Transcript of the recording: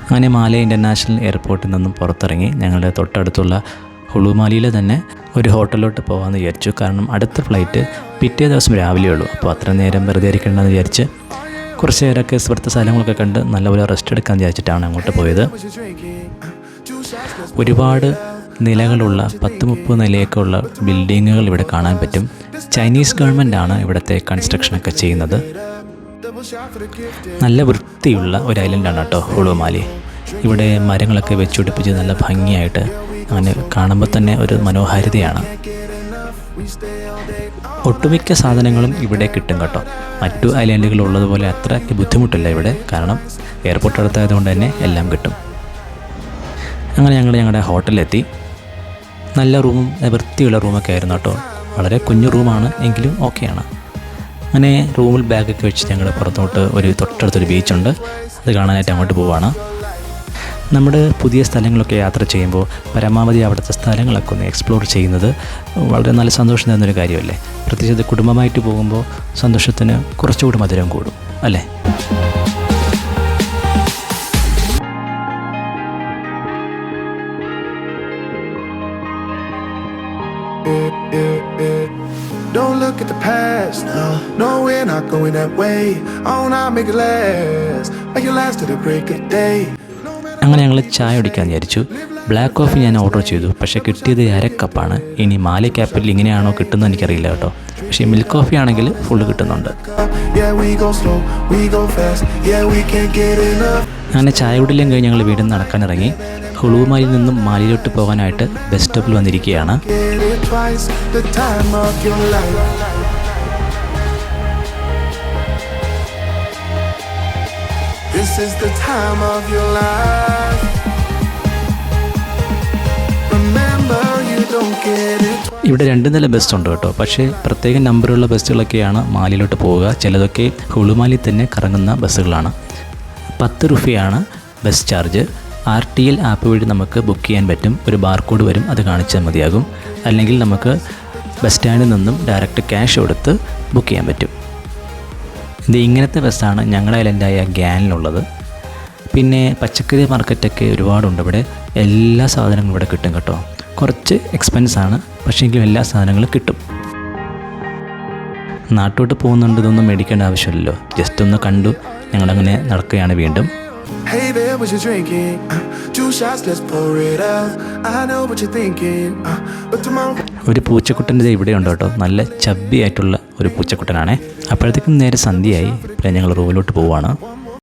അങ്ങനെ മാലെ ഇൻ്റർനാഷണൽ എയർപോർട്ടിൽ നിന്നും പുറത്തിറങ്ങി ഞങ്ങളുടെ തൊട്ടടുത്തുള്ള ഹുളുമാലിയിലെ തന്നെ ഒരു ഹോട്ടലിലോട്ട് പോകാമെന്ന് വിചാരിച്ചു. കാരണം അടുത്ത ഫ്ലൈറ്റ് പിറ്റേ ദിവസം രാവിലെ ഉള്ളൂ. അപ്പോൾ അത്ര നേരം വെറുതെ ഇരിക്കണമെന്ന് വിചാരിച്ച് കുറച്ച് നേരമൊക്കെ സുഹൃത്ത് സ്ഥലങ്ങളൊക്കെ കണ്ട് നല്ലപോലെ റെസ്റ്റ് എടുക്കാൻ വിചാരിച്ചിട്ടാണ് അങ്ങോട്ട് പോയത്. ഒരുപാട് നിലകളുള്ള 10-30 നിലയൊക്കെ ഉള്ള ബിൽഡിങ്ങുകൾ ഇവിടെ കാണാൻ പറ്റും. ചൈനീസ് ഗവൺമെൻറ്റാണ് ഇവിടുത്തെ കൺസ്ട്രക്ഷനൊക്കെ ചെയ്യുന്നത്. നല്ല വൃത്തിയുള്ള ഒരു ഐലൻഡാണ് കേട്ടോ ഹുളുമാലി. ഇവിടെ മരങ്ങളൊക്കെ വെച്ചുപിടിപ്പിച്ച് നല്ല ഭംഗിയായിട്ട് അങ്ങനെ കാണുമ്പോൾ തന്നെ ഒരു മനോഹാരിതയാണ്. ഒട്ടുമിക്ക സാധനങ്ങളും ഇവിടെ കിട്ടും കേട്ടോ. മറ്റു ഐലൻഡുകളുള്ളതുപോലെ അത്രയ്ക്ക് ബുദ്ധിമുട്ടില്ല ഇവിടെ, കാരണം എയർപോർട്ട് അടുത്തായതുകൊണ്ട് തന്നെ എല്ലാം കിട്ടും. അങ്ങനെ ഞങ്ങൾ ഞങ്ങളുടെ ഹോട്ടലിലെത്തി. നല്ല റൂമും വൃത്തിയുള്ള റൂമൊക്കെ ആയിരുന്നു കേട്ടോ. വളരെ കുഞ്ഞു റൂമാണ് എങ്കിലും ഓക്കെയാണ്. അങ്ങനെ റൂമിൽ ബാഗൊക്കെ വെച്ച് ഞങ്ങൾ പുറത്തോട്ട് തൊട്ടടുത്തൊരു ബീച്ചുണ്ട്, അത് കാണാനായിട്ട് അങ്ങോട്ട് പോവുകയാണ്. നമ്മുടെ പുതിയ സ്ഥലങ്ങളൊക്കെ യാത്ര ചെയ്യുമ്പോൾ പരമാവധി അവിടുത്തെ സ്ഥലങ്ങളൊക്കെ ഒന്ന് എക്സ്പ്ലോർ ചെയ്യുന്നത് വളരെ നല്ല സന്തോഷം തരുന്നൊരു കാര്യമല്ലേ. പ്രത്യേകിച്ച് അത് കുടുംബമായിട്ട് പോകുമ്പോൾ സന്തോഷത്തിന് കുറച്ചുകൂടി മധുരം കൂടും അല്ലേ. Don't look at the past, no, we're not going that way. Oh, now make it last, make it last to the break of day. അങ്ങനെ ഞങ്ങൾ ചായ കുടിക്കാൻ വിചാരിച്ചു. ബ്ലാക്ക് കോഫി ഞാൻ ഓർഡർ ചെയ്തു, പക്ഷേ കിട്ടിയത് 1/2 കപ്പാണ്. ഇനി മാലി ക്യാപിറ്റൽ ഇങ്ങനെയാണോ കിട്ടുന്നത് എനിക്കറിയില്ല കേട്ടോ. പക്ഷേ മിൽക്ക് കോഫി ആണെങ്കിൽ ഫുള്ള് കിട്ടുന്നുണ്ട്. അങ്ങനെ ചായ കുടിയെല്ലാം കഴിഞ്ഞ് ഞങ്ങൾ വീട്ടിൽ നിന്ന് നടക്കാനിറങ്ങി. ഹുളുമാലിയിൽ നിന്നും മാലിയിലോട്ട് പോകാനായിട്ട് ബസ് സ്റ്റോപ്പിൽ വന്നിരിക്കുകയാണ്. This is the time of your life. Remember, you don't get it. ഇവിടെ 2 നില ബസ്സുണ്ട് കേട്ടോ. പക്ഷേ പ്രത്യേക നമ്പറുള്ള ബസ്സുകളൊക്കെയാണ് മാലിയിലോട്ട് പോവുക. ചിലതൊക്കെ ഹുളുമാലിൽ തന്നെ കറങ്ങുന്ന ബസ്സുകളാണ്. 10 രൂപയാണ് ബസ് ചാർജ്. RTL ആപ്പ് വഴി നമുക്ക് ബുക്ക് ചെയ്യാൻ പറ്റും. ഒരു ബാർകോഡ് വരും, അത് കാണിച്ചാൽ മതിയാകും. അല്ലെങ്കിൽ നമുക്ക് ബസ് സ്റ്റാൻഡിൽ നിന്നും ഡയറക്റ്റ് ക്യാഷ് കൊടുത്ത് ബുക്ക് ചെയ്യാൻ പറ്റും. ഇത് ഇങ്ങനത്തെ ബസ്സാണ് ഞങ്ങളുടെ ഐലൻഡായ ഗ്യാനിലുള്ളത്. പിന്നെ പച്ചക്കറി മാർക്കറ്റൊക്കെ ഒരുപാടുണ്ട് ഇവിടെ. എല്ലാ സാധനങ്ങളും ഇവിടെ കിട്ടും കേട്ടോ. കുറച്ച് എക്സ്പെൻസാണ്, പക്ഷേങ്കിലും എല്ലാ സാധനങ്ങളും കിട്ടും. നാട്ടോട്ട് പോകുന്നുണ്ട്, ഇതൊന്നും മേടിക്കേണ്ട ആവശ്യമില്ലല്ലോ. ജസ്റ്റ് ഒന്ന് കണ്ടു ഞങ്ങളങ്ങനെ നടക്കുകയാണ് വീണ്ടും. Hey there, what you drinking? 2 shots, let's pour it out. I know what you're thinking, but tomorrow. ഒരു പൂച്ചക്കുട്ടൻ്റെ ഇവിടെ ഉണ്ട് കേട്ടോ. നല്ല ചബ്ബി ആയിട്ടുള്ള ഒരു പൂച്ചക്കുട്ടനാണേ. അപ്പോഴത്തേക്കും നേരെ സന്ധ്യയായി. പിന്നെ ഞങ്ങൾ റൂമിലോട്ട് പോവുകയാണ്.